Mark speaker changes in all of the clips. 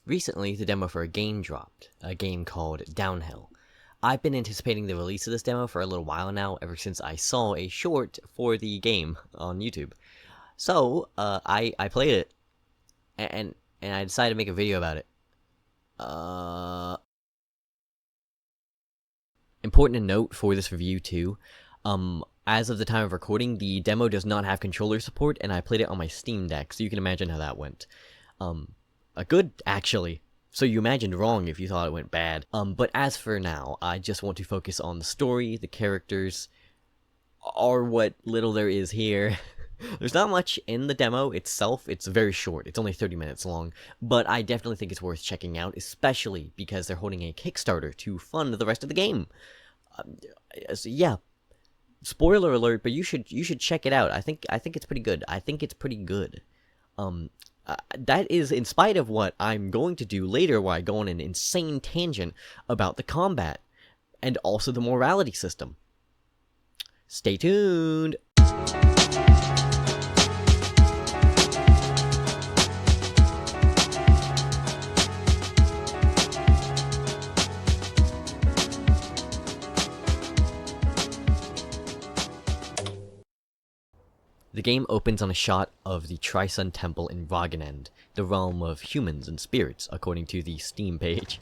Speaker 1: Recently, the demo for a game dropped, a game called Downhill. I've been anticipating the release of this demo for a little while now, ever since I saw a short for the game on YouTube. So, I played it, and I decided to make a video about it. Important to note for this review, too, as of the time of recording, the demo does not have controller support, and I played it on my Steam Deck, so you can imagine how that went. Good, actually. So you imagined wrong if you thought it went bad. But as for now, I just want to focus on the story, the characters, or what little there is here. There's not much in the demo itself. It's very short. It's only 30 minutes long. But I definitely think it's worth checking out, especially because they're holding a Kickstarter to fund the rest of the game. So yeah. Spoiler alert, but you should check it out. I think it's pretty good. That is in spite of what I'm going to do later, where I go on an insane tangent about the combat and also the morality system. Stay tuned. The game opens on a shot of the Tri-Sun Temple in Roganend, the realm of humans and spirits, according to the Steam page.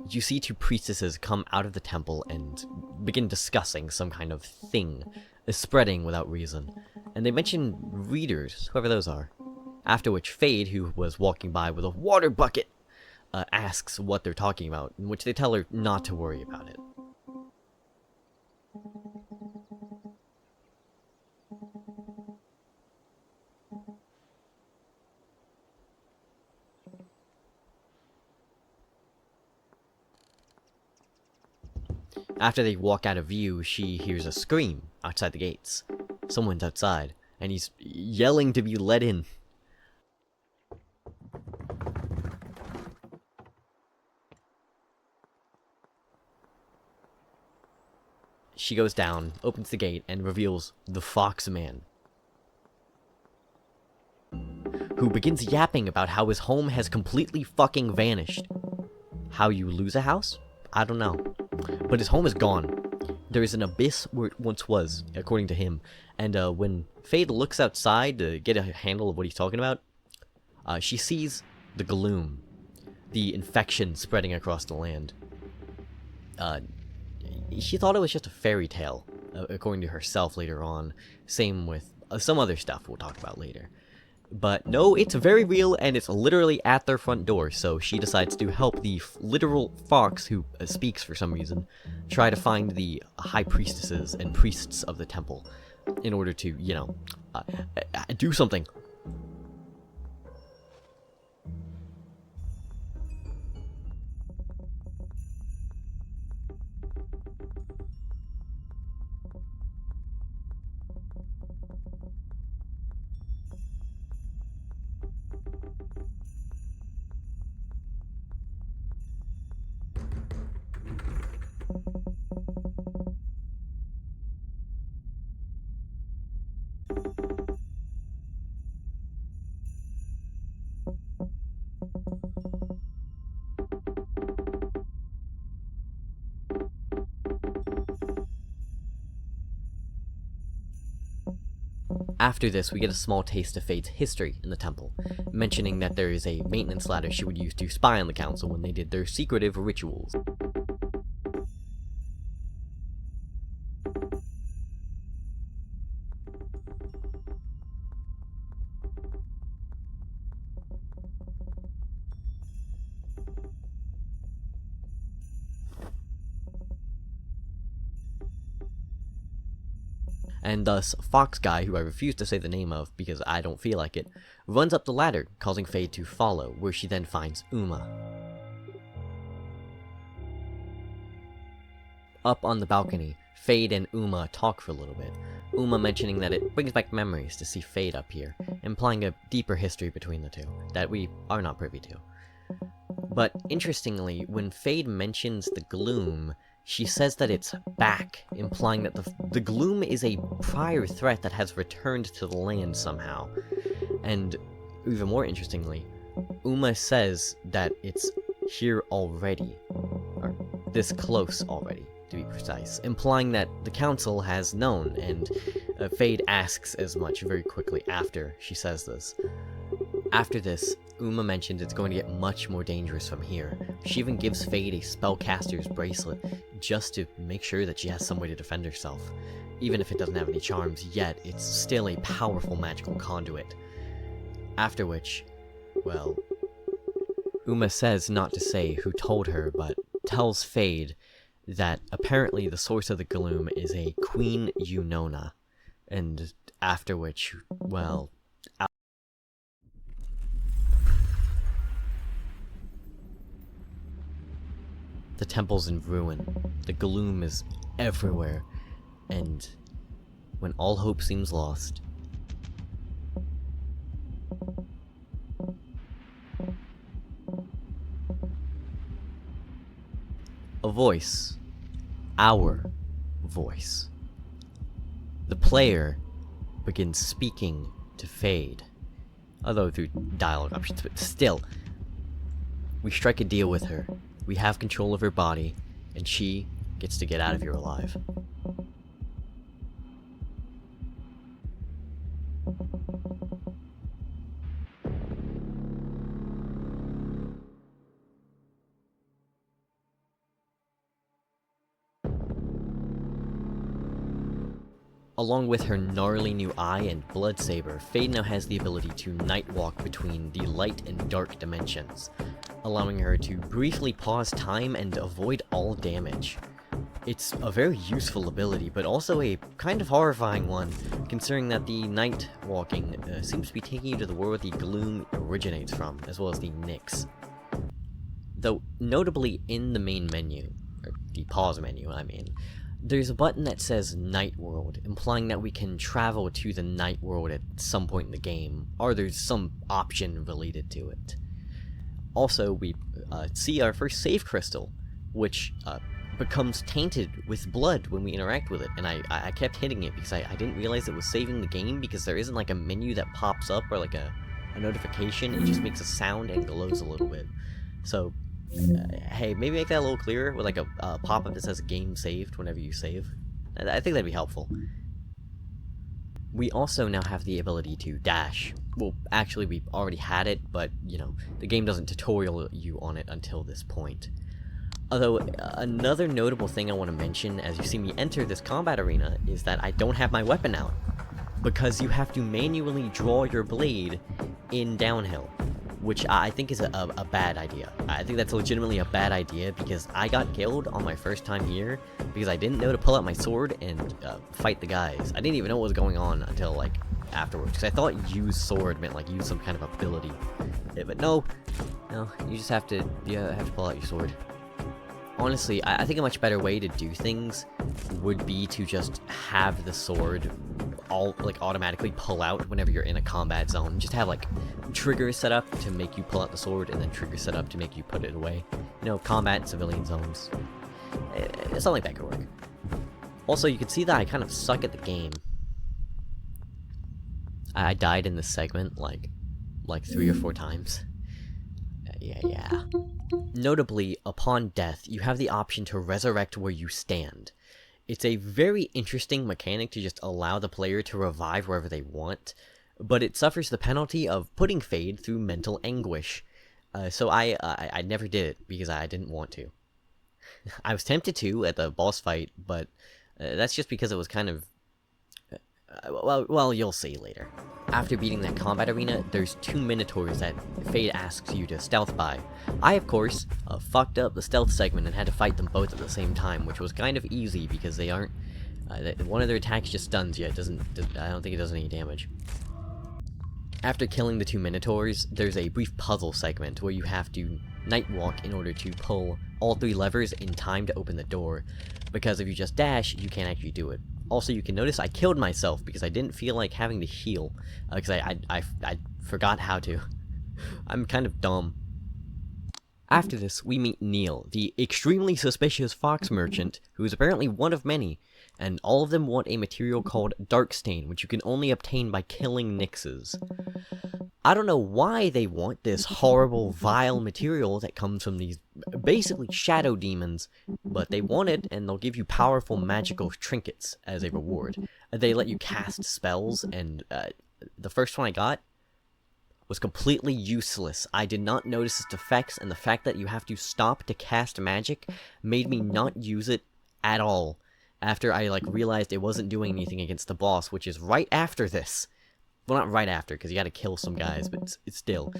Speaker 1: You see two priestesses come out of the temple and begin discussing some kind of thing, spreading without reason, and they mention readers, whoever those are. After which Fade, who was walking by with a water bucket, asks what they're talking about, in which they tell her not to worry about it. After they walk out of view, she hears a scream outside the gates. Someone's outside, and he's yelling to be let in. She goes down, opens the gate, and reveals the Fox Man, who begins yapping about how his home has completely fucking vanished. How you lose a house? I don't know. But his home is gone. There is an abyss where it once was, according to him. And when Fade looks outside to get a handle of what he's talking about, she sees the gloom, the infection spreading across the land. She thought it was just a fairy tale, according to herself later on. Same with some other stuff we'll talk about later. But no, it's very real, and it's literally at their front door, so she decides to help the literal fox, who speaks for some reason, try to find the high priestesses and priests of the temple, in order to, you know, do something. After this, we get a small taste of Fade's history in the temple, mentioning that there is a maintenance ladder she would use to spy on the council when they did their secretive rituals. And thus, Fox Guy, who I refuse to say the name of because I don't feel like it, runs up the ladder, causing Fade to follow, where she then finds Uma. Up on the balcony, Fade and Uma talk for a little bit, Uma mentioning that it brings back memories to see Fade up here, implying a deeper history between the two, that we are not privy to. But interestingly, when Fade mentions the gloom, she says that it's back, implying that the gloom is a prior threat that has returned to the land somehow. And even more interestingly, Uma says that it's here already, or this close already, to be precise, implying that the council has known, and Fade asks as much very quickly after she says this. After this, Uma mentions it's going to get much more dangerous from here. She even gives Fade a spellcaster's bracelet, just to make sure that she has some way to defend herself. Even if it doesn't have any charms yet, it's still a powerful magical conduit. After which, well, Uma says not to say who told her, but tells Fade that apparently the source of the gloom is a Queen Unona, and after which, well, the temple's in ruin, the gloom is everywhere, and when all hope seems lost, a voice, our voice, the player begins speaking to Fade, although through dialogue options, but still, we strike a deal with her. We have control of her body, and she gets to get out of here alive. Along with her gnarly new eye and blood saber, Fade now has the ability to night walk between the light and dark dimensions, allowing her to briefly pause time and avoid all damage. It's a very useful ability, but also a kind of horrifying one, considering that the night walking seems to be taking you to the world the gloom originates from, as well as the Nyx. Though, notably in the main menu, or the pause menu, I mean, there's a button that says Night World, implying that we can travel to the Night World at some point in the game, or there's some option related to it. Also, we see our first save crystal, which becomes tainted with blood when we interact with it, and I kept hitting it because I didn't realize it was saving the game, because there isn't like a menu that pops up or like a notification. It just makes a sound and glows a little bit. So, hey, maybe make that a little clearer with like a pop-up that says game saved whenever you save. I think that'd be helpful. We also now have the ability to dash. Well, actually we already had it, but, you know, the game doesn't tutorial you on it until this point. Although, another notable thing I want to mention as you see me enter this combat arena is that I don't have my weapon out, because you have to manually draw your blade in Downhill, which I think is a bad idea. I think that's legitimately a bad idea, because I got killed on my first time here because I didn't know to pull out my sword and fight the guys. I didn't even know what was going on until, like, afterwards, because I thought use sword meant, like, use some kind of ability. But no, you just have to pull out your sword. Honestly, I think a much better way to do things would be to just have the sword automatically pull out whenever you're in a combat zone. Just have like triggers set up to make you pull out the sword, and then triggers set up to make you put it away. You know, combat and civilian zones. Something like that could work. Also, you can see that I kind of suck at the game. I died in this segment like 3 or 4 times. Yeah. Notably, upon death, you have the option to resurrect where you stand. It's a very interesting mechanic to just allow the player to revive wherever they want, but it suffers the penalty of putting Fade through mental anguish. So I never did it because I didn't want to. I was tempted to at the boss fight, but that's just because it was kind of... well, you'll see later. After beating that combat arena, there's 2 minotaurs that Fade asks you to stealth by. I, of course, fucked up the stealth segment and had to fight them both at the same time, which was kind of easy because they aren't... one of their attacks just stuns you. I don't think it does any damage. After killing the 2 minotaurs, there's a brief puzzle segment where you have to night walk in order to pull all 3 levers in time to open the door, because if you just dash, you can't actually do it. Also, you can notice I killed myself because I didn't feel like having to heal, because I forgot how to. I'm kind of dumb. After this, we meet Neil, the extremely suspicious fox merchant, who is apparently one of many, and all of them want a material called Darkstain, which you can only obtain by killing Nyxes. I don't know why they want this horrible, vile material that comes from these, basically, shadow demons, but they want it, and they'll give you powerful magical trinkets as a reward. They let you cast spells, and the first one I got was completely useless. I did not notice its effects, and the fact that you have to stop to cast magic made me not use it at all, after I, like, realized it wasn't doing anything against the boss, which is right after this. Well, not right after, because you gotta kill some guys, but it's still.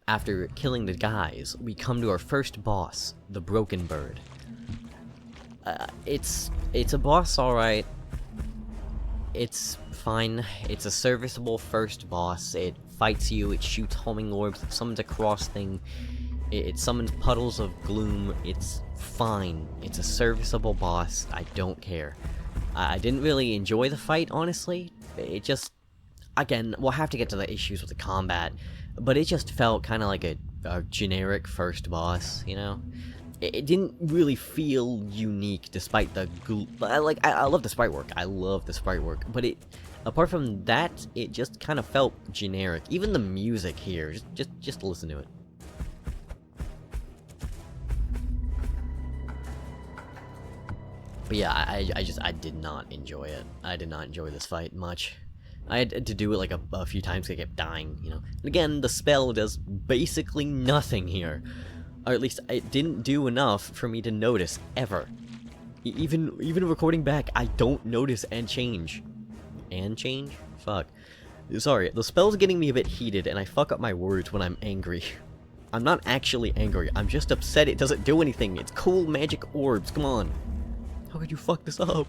Speaker 1: After killing the guys, we come to our first boss, the Broken Bird. It's a boss, alright. It's fine. It's a serviceable first boss. It fights you, it shoots homing orbs, it summons a cross thing, it summons puddles of gloom. It's fine. It's a serviceable boss. I don't care. I didn't really enjoy the fight, honestly. It just, again, we'll have to get to the issues with the combat, but it just felt kind of like a generic first boss, you know? It didn't really feel unique, despite the I love the sprite work. I love the sprite work, but apart from that, it just kind of felt generic. Even the music here, just listen to it. But yeah, I did not enjoy it. I did not enjoy this fight much. I had to do it like a few times, 'cause I kept dying, you know. And again, the spell does basically nothing here. Or at least, it didn't do enough for me to notice, ever. Even recording back, I don't notice and change. And change? Fuck. Sorry, the spell's getting me a bit heated, and I fuck up my words when I'm angry. I'm not actually angry, I'm just upset it doesn't do anything. It's cool magic orbs, come on. How could you fuck this up?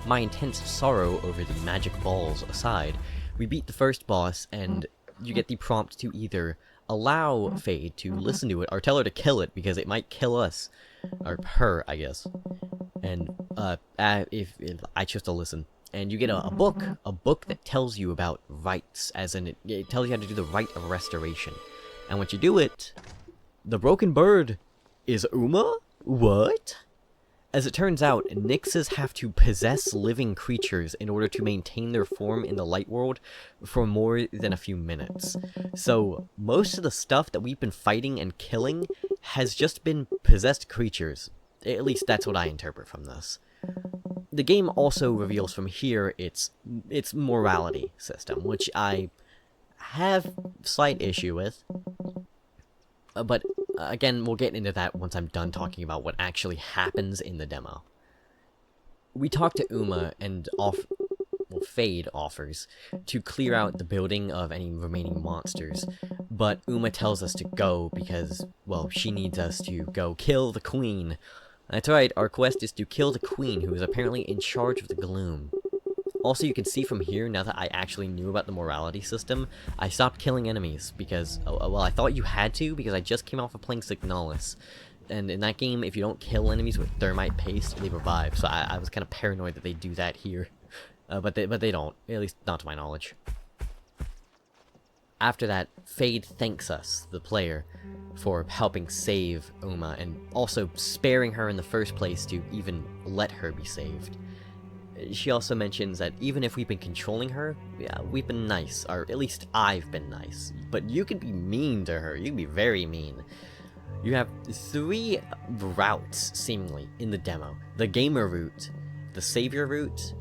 Speaker 1: My intense sorrow over the magic balls aside, we beat the first boss, and you get the prompt to either allow Fade to listen to it, or tell her to kill it, because it might kill us. Or her, I guess. And, if I choose to listen. And you get a book that tells you about rites, as in, it tells you how to do the rite of restoration. And once you do it, the Broken Bird is Uma? What? As it turns out, Nixes have to possess living creatures in order to maintain their form in the light world for more than a few minutes. So, most of the stuff that we've been fighting and killing has just been possessed creatures. At least that's what I interpret from this. The game also reveals from here its morality system, which I have slight issue with. But, again, we'll get into that once I'm done talking about what actually happens in the demo. We talk to Uma, and Fade offers to clear out the building of any remaining monsters, but Uma tells us to go because, well, she needs us to go kill the queen. That's right, our quest is to kill the queen, who is apparently in charge of the gloom. Also, you can see from here, now that I actually knew about the morality system, I stopped killing enemies, because, well, I thought you had to, because I just came off of playing Signalis. And in that game, if you don't kill enemies with thermite paste, they revive, so I was kind of paranoid that they do that here. But they don't, at least not to my knowledge. After that, Fade thanks us, the player, for helping save Uma, and also sparing her in the first place to even let her be saved. She also mentions that even if we've been controlling her, yeah, we've been nice, or at least I've been nice. But you can be mean to her, you can be very mean. You have 3 routes, seemingly, in the demo. The gamer route, the savior route,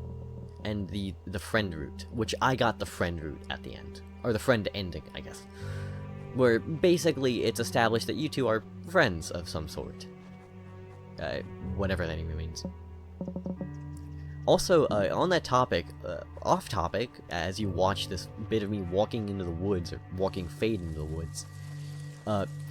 Speaker 1: and the friend route, which I got the friend route at the end. Or the friend ending, I guess. Where, basically, it's established that you two are friends of some sort. Whatever that even means. Also, on that topic, off topic, as you watch this bit of me walking into the woods, or walking Fade into the woods,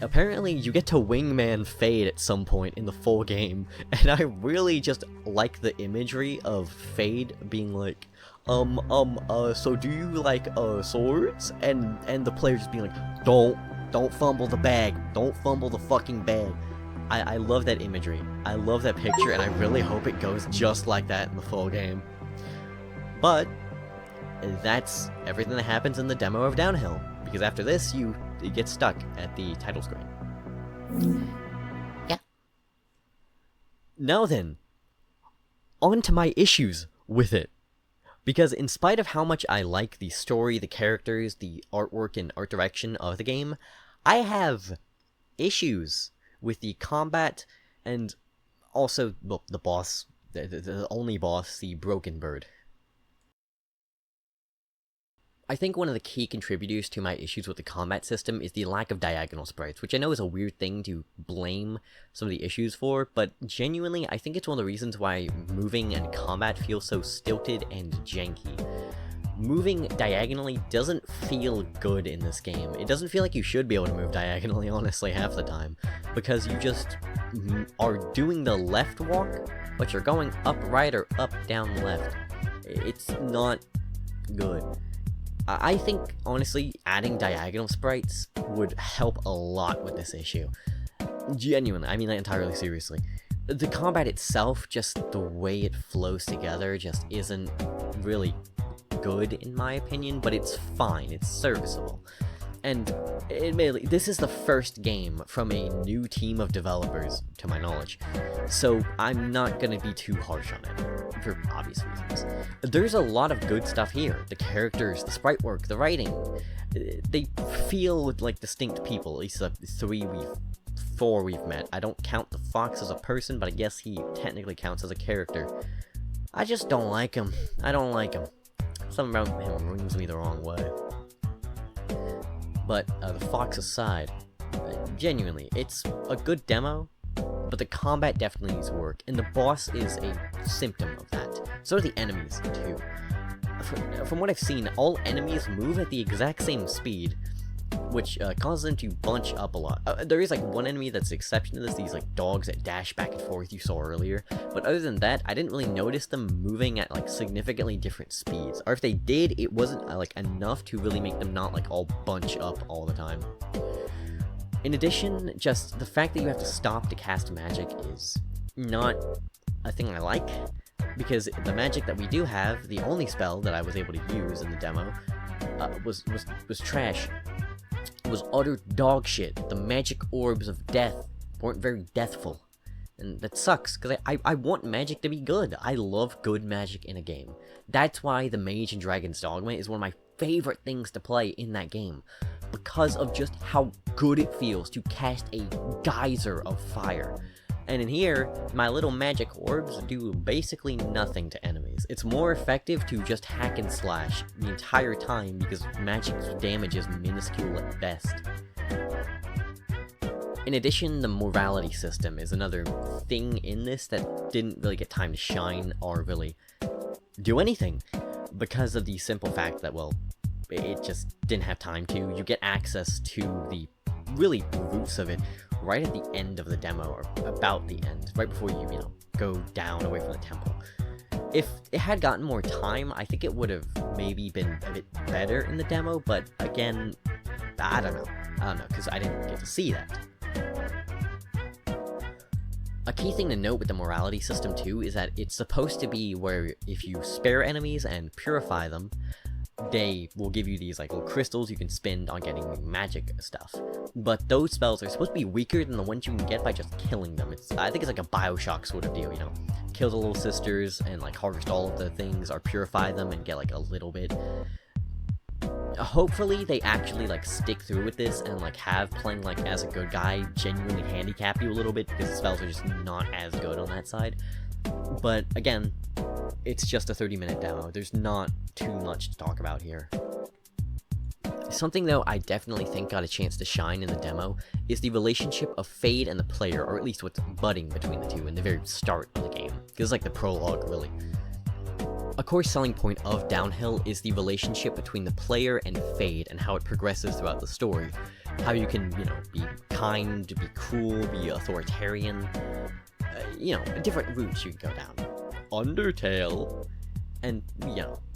Speaker 1: apparently you get to wingman Fade at some point in the full game, and I really just like the imagery of Fade being like, so do you like, swords? And the player just being like, don't fumble the bag, don't fumble the fucking bag. I love that imagery, I love that picture, and I really hope it goes just like that in the full game. But, that's everything that happens in the demo of Downhill, because after this, you get stuck at the title screen. Yeah. Now then, on to my issues with it. Because in spite of how much I like the story, the characters, the artwork, and art direction of the game, I have issues with the combat and also, well, the boss, the only boss, the Broken Bird. I think one of the key contributors to my issues with the combat system is the lack of diagonal sprites, which I know is a weird thing to blame some of the issues for, but genuinely, I think it's one of the reasons why moving and combat feel so stilted and janky. Moving diagonally doesn't feel good in this game. It doesn't feel like you should be able to move diagonally, honestly, half the time, because you just are doing the left walk, but you're going up right or up down left. It's not good. I think, honestly, adding diagonal sprites would help a lot with this issue. Genuinely, I mean that entirely seriously. The combat itself, just the way it flows together, just isn't really good in my opinion, but it's fine, it's serviceable. And admittedly, this is the first game from a new team of developers, to my knowledge, so I'm not gonna be too harsh on it, for obvious reasons. There's a lot of good stuff here. The characters, the sprite work, the writing, they feel like distinct people, at least the four we've met. I don't count the fox as a person, but I guess he technically counts as a character. I just don't like him. I don't like him. Something about him rings me the wrong way. But the fox aside, genuinely, it's a good demo, but the combat definitely needs work, and the boss is a symptom of that. So are the enemies, too. From what I've seen, all enemies move at the exact same speed, which causes them to bunch up a lot. There is like one enemy that's the exception to this, these like dogs that dash back and forth you saw earlier, but other than that, I didn't really notice them moving at like significantly different speeds, or if they did, it wasn't like enough to really make them not like all bunch up all the time. In addition, just the fact that you have to stop to cast magic is not a thing I like, because the magic that we do have, the only spell that I was able to use in the demo, was trash. It was utter dog shit. The magic orbs of death weren't very deathful. And that sucks, because I want magic to be good. I love good magic in a game. That's why the Mage and Dragon's Dogma is one of my favorite things to play in that game. Because of just how good it feels to cast a geyser of fire. And in here, my little magic orbs do basically nothing to enemies. It's more effective to just hack and slash the entire time because magic's damage is minuscule at best. In addition, the morality system is another thing in this that didn't really get time to shine or really do anything, because of the simple fact that, well, it just didn't have time to. You get access to the really roots of it right at the end of the demo, or about the end, right before you go down away from the temple. If it had gotten more time, I think it would have maybe been a bit better in the demo, but again, I don't know, because I didn't get to see that. A key thing to note with the morality system too is that it's supposed to be where if you spare enemies and purify them, they will give you these like little crystals you can spend on getting magic stuff. But those spells are supposed to be weaker than the ones you can get by just killing them. I think it's like a Bioshock sort of deal, kill the little sisters and like harvest all of the things or purify them and get like a little bit. Hopefully they actually like stick through with this and like have playing like as a good guy genuinely handicap you a little bit, because the spells are just not as good on that side. But again, it's just a 30-minute demo. There's not too much to talk about here. Something though I definitely think got a chance to shine in the demo is the relationship of Fade and the player, or at least what's budding between the two in the very start of the game. It's like the prologue, really. A core selling point of Downhill is the relationship between the player and Fade and how it progresses throughout the story. How you can, be kind, be cruel, be authoritarian, different routes you can go down. Undertale. And,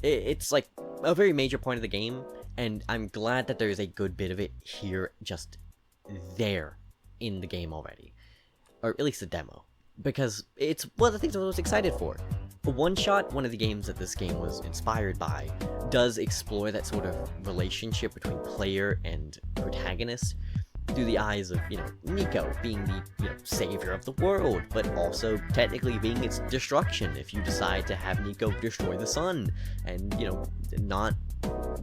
Speaker 1: it's like a very major point of the game, and I'm glad that there's a good bit of it here, just there in the game already. Or at least the demo. Because it's one of the things I was excited for. One Shot, one of the games that this game was inspired by, does explore that sort of relationship between player and protagonist, through the eyes of, Nico being the, savior of the world, but also technically being its destruction if you decide to have Nico destroy the sun and, not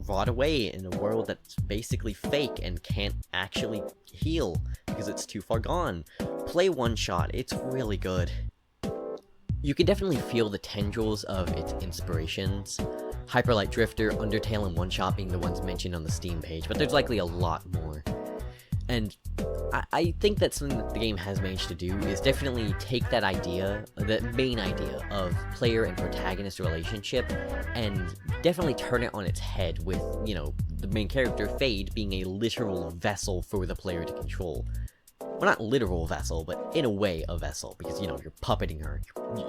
Speaker 1: rot away in a world that's basically fake and can't actually heal because it's too far gone. Play One Shot, it's really good. You can definitely feel the tendrils of its inspirations. Hyperlight Drifter, Undertale, and One Shot being the ones mentioned on the Steam page, but there's likely a lot more. And I think that something that the game has managed to do is definitely take that idea, the main idea of player and protagonist relationship, and definitely turn it on its head with, the main character, Fade, being a literal vessel for the player to control. Well, not literal vessel, but in a way a vessel, because, you're puppeting her.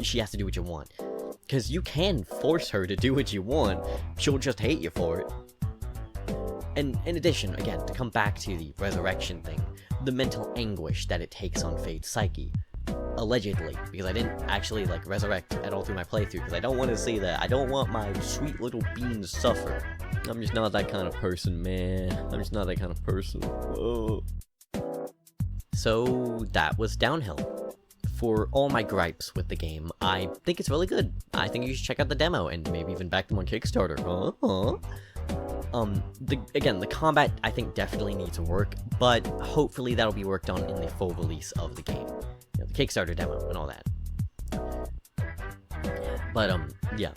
Speaker 1: She has to do what you want. Because you can force her to do what you want, she'll just hate you for it. And in addition, again, to come back to the resurrection thing, the mental anguish that it takes on Fade's psyche. Allegedly, because I didn't actually, resurrect at all through my playthrough, because I don't want to see that. I don't want my sweet little bean to suffer. I'm just not that kind of person, man. I'm just not that kind of person. Whoa. So, that was Downhill. For all my gripes with the game, I think it's really good. I think you should check out the demo, and maybe even back them on Kickstarter. The combat, I think, definitely needs work, but hopefully that'll be worked on in the full release of the game. The Kickstarter demo and all that. But, yeah.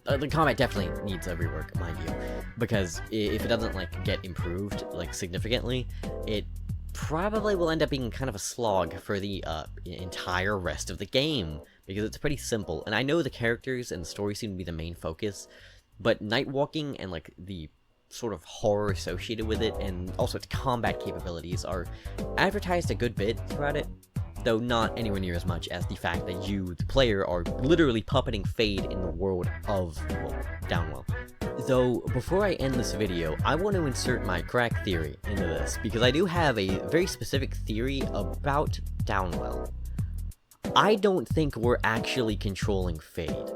Speaker 1: The combat definitely needs a rework, mind you, because if it doesn't, get improved, significantly, it probably will end up being kind of a slog for the, entire rest of the game, because it's pretty simple, and I know the characters and the story seem to be the main focus, but night walking and, the sort of horror associated with it, and also its combat capabilities are advertised a good bit throughout it, though not anywhere near as much as the fact that you, the player, are literally puppeting Fade in the world of, Downhill. Though, before I end this video, I want to insert my crack theory into this, because I do have a very specific theory about Downhill. I don't think we're actually controlling Fade.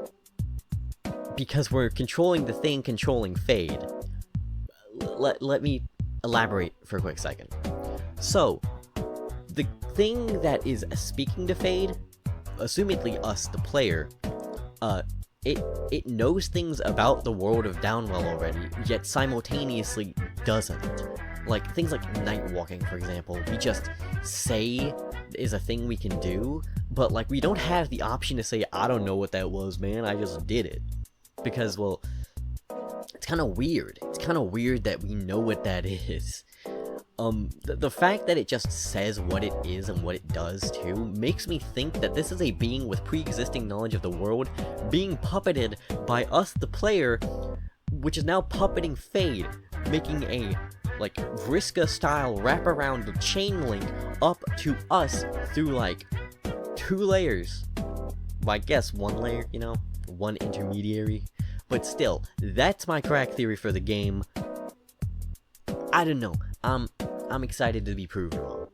Speaker 1: Because we're controlling the thing controlling Fade. Let me elaborate for a quick second. So, the thing that is speaking to Fade, assumedly us, the player, it knows things about the world of Downhill already, yet simultaneously doesn't. Things like night walking, for example, we just say is a thing we can do, but, we don't have the option to say, I don't know what that was, man, I just did it. Because, well, it's kind of weird. It's kind of weird that we know what that is. The fact that it just says what it is and what it does, too, makes me think that this is a being with pre-existing knowledge of the world being puppeted by us, the player, which is now puppeting Fade, making a, Vriska-style wraparound chain link up to us through, 2 layers. Well, I guess 1 layer, one intermediary. But still, that's my crack theory for the game. I don't know. I'm excited to be proven wrong.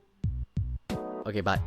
Speaker 1: Okay, bye.